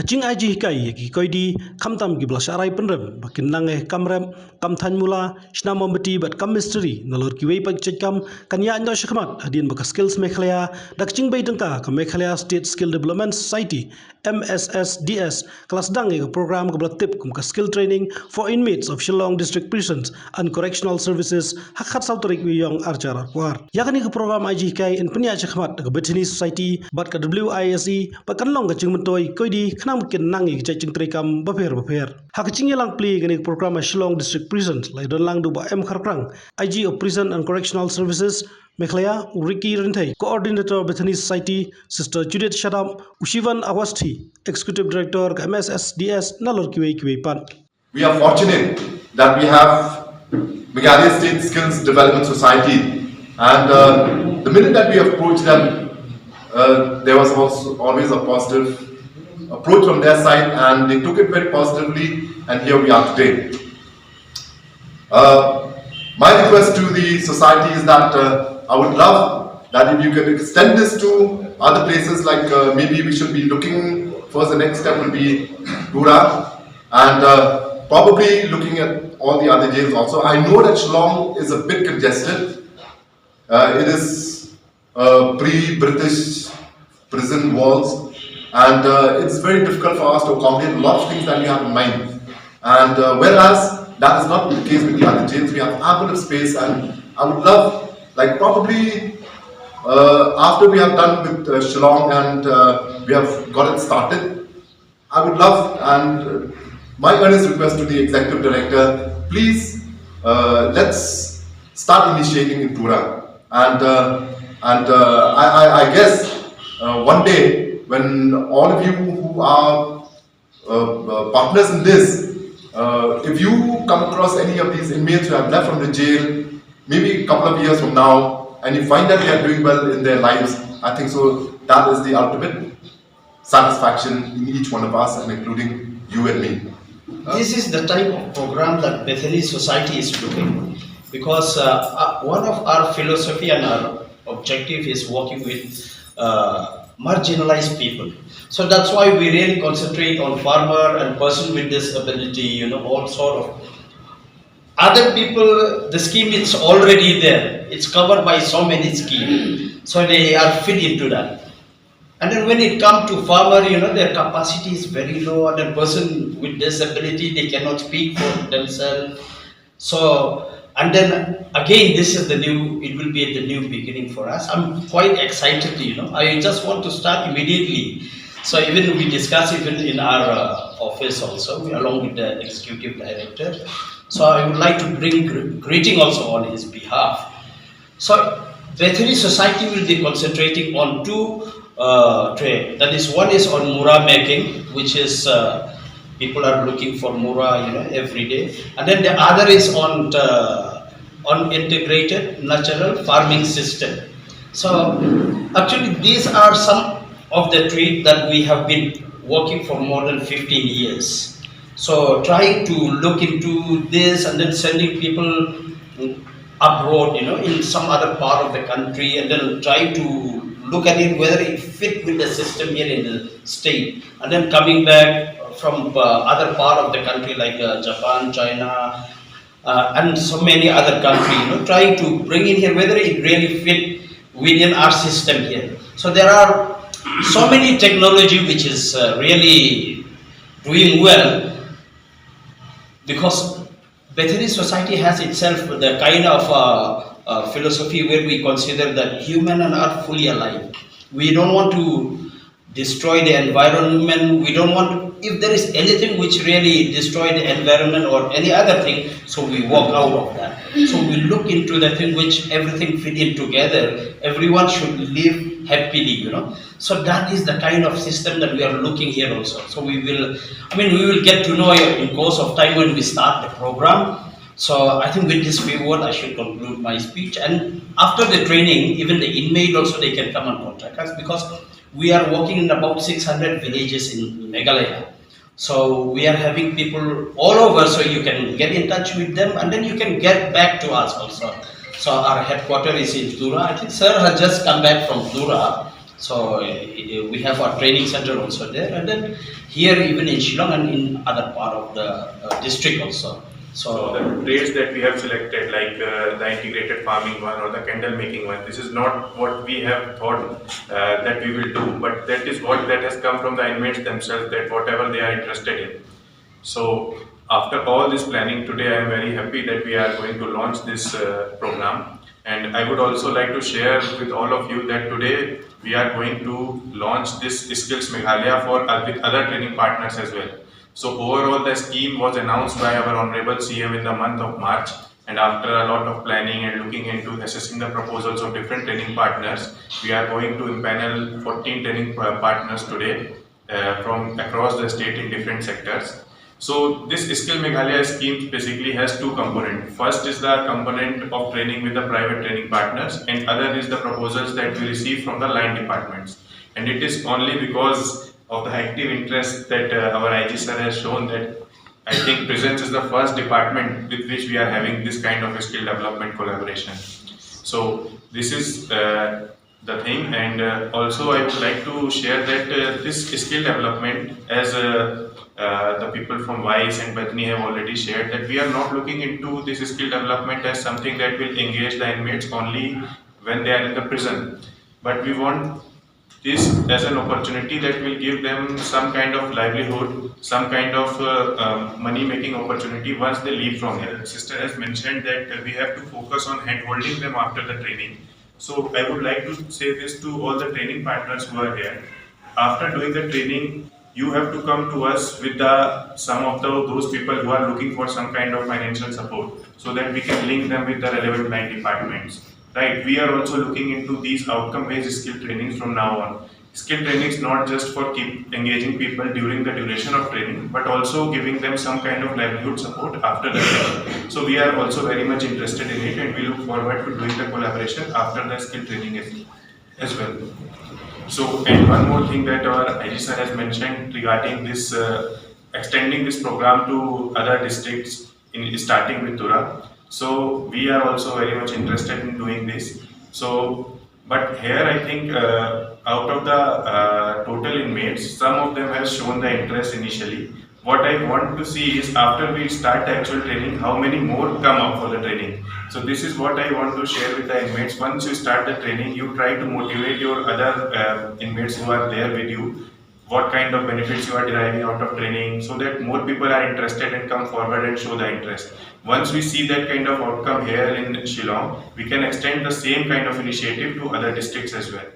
Kaching aji hikai ki koidi kamtam ki blasharai penrem bakin nange kamrem kam than mula shna mombeti bat kam misteri nalor ki wei pak kam kanya ando shakmat adin baka Skills Meghalaya dakching bai tengka ka Meghalaya State Skill Development Society MSSDS kelas dang ke program ke tip kum ka skill training for inmates of Shillong District Prisons and Correctional Services hakhat sautorik wi yong archar arkwar yakani ke program aji hikai in penya shakmat ke Bethany Society bat ka WISE bakan long ka chingmentoi koidi nang mungkin nangi cacing terikam baper. Hakicing yelang pli gani program Shillong District Prison lai don lang duba kharkrang IG of Prison and Correctional Services Meghalaya Ricky Rentai Coordinator Bethany Society Sister Judith Shadam Ushivan Awasti Executive Director MSSDS Nalor Kiwei Pan. We are fortunate that we have Meghalaya State Skills Development Society, and the minute that we approached them, there was also always a positive approach from their side, and they took it very positively, and here we are today. My request to the society is that I would love that if you can extend this to other places, like maybe we should be looking first, the next step will be Dura, and probably looking at all the other jails also. I know that Shillong is a bit congested. It is pre-British prison walls, and it's very difficult for us to accommodate a lot of things that we have in mind. And whereas that is not the case with the other jails, we have ample of space, and I would love, like probably after we have done with Shillong and we have got it started, I would love, and my earnest request to the Executive Director, please let's start initiating in Tura, and I guess one day, when all of you who are partners in this, if you come across any of these inmates who have left from the jail, maybe a couple of years from now, and you find that they are doing well in their lives, I think so that is the ultimate satisfaction in each one of us, and including you and me. This is the type of program that Bethany Society is looking, because one of our philosophy and our objective is working with marginalized people. So that's why we really concentrate on farmer and person with disability, all sort of. Other people, the scheme is already there. It's covered by so many schemes. So they are fit into that. And then when it comes to farmer, their capacity is very low, and a person with disability, they cannot speak for themselves. So, and then again, this is it will be the new beginning for us. I'm quite excited, I just want to start immediately. So even we discuss even in our office also, along with the executive director. So I would like to bring greeting also on his behalf. So Bethany Society will be concentrating on two trade. That is, one is on mura making, which is people are looking for mura, every day, and then the other is on integrated natural farming system. So actually, these are some of the trade that we have been working for more than 15 years. So trying to look into this and then sending people abroad, in some other part of the country, and then trying to look at it whether it fit with the system here in the state, and then coming back from other part of the country like Japan, China, and so many other countries, trying to bring in here whether it really fit within our system here. So there are so many technology which is really doing well, because Bethany Society has itself the kind of philosophy where we consider that human and are fully alive. We don't want to destroy the environment. We don't want, if there is anything which really destroy the environment or any other thing, so we walk out of that. So we look into the thing which everything fit in together. Everyone should live happily, So that is the kind of system that we are looking here also. So we will get to know in course of time when we start the program. So I think with this few words, I should conclude my speech. And after the training, even the inmate also, they can come and contact us, because we are working in about 600 villages in Meghalaya. So we are having people all over, so you can get in touch with them, and then you can get back to us also. So our headquarters is in Dura. I think sir has just come back from Dura. So we have our training center also there, and then here even in Shillong and in other part of the district also. So the trades that we have selected, like the integrated farming one or the candle making one, this is not what we have thought that we will do, but that is what that has come from the inmates themselves, that whatever they are interested in. So after all this planning today, I am very happy that we are going to launch this program. And I would also like to share with all of you that today we are going to launch this Skills Meghalaya for with other training partners as well. So overall, the scheme was announced by our Honorable CM in the month of March. And after a lot of planning and looking into assessing the proposals of different training partners, we are going to impanel 14 training partners today from across the state in different sectors. So this Skill Meghalaya scheme basically has two components. First is the component of training with the private training partners, and other is the proposals that we receive from the line departments. And it is only because of the active interest that our IG sir has shown that I think Presence is the first department with which we are having this kind of a skill development collaboration. So this is the thing, and also I would like to share that this skill development, as the people from Vice and Bethany have already shared, that we are not looking into this skill development as something that will engage the inmates only when they are in the prison, but we want this as an opportunity that will give them some kind of livelihood, some kind of money making opportunity once they leave from here. Sister has mentioned that we have to focus on hand holding them after the training. So I would like to say this to all the training partners who are here. After doing the training, you have to come to us with some of those people who are looking for some kind of financial support, so that we can link them with the relevant line departments. Right, we are also looking into these outcome-based skill trainings from now on. Skill trainings not just for keep engaging people during the duration of training, but also giving them some kind of livelihood support after the training. So we are also very much interested in it, and we look forward to doing the collaboration after the skill training as well. So, and one more thing that our IG sir has mentioned regarding this extending this program to other districts, in starting with Tura. So we are also very much interested in doing this. So, but here I think out of the total inmates, some of them have shown the interest initially. What I want to see is after we start the actual training, how many more come up for the training. So this is what I want to share with the inmates. Once you start the training, you try to motivate your other inmates who are there with you, what kind of benefits you are deriving out of training, so that more people are interested and come forward and show the interest. Once we see that kind of outcome here in Shillong, we can extend the same kind of initiative to other districts as well.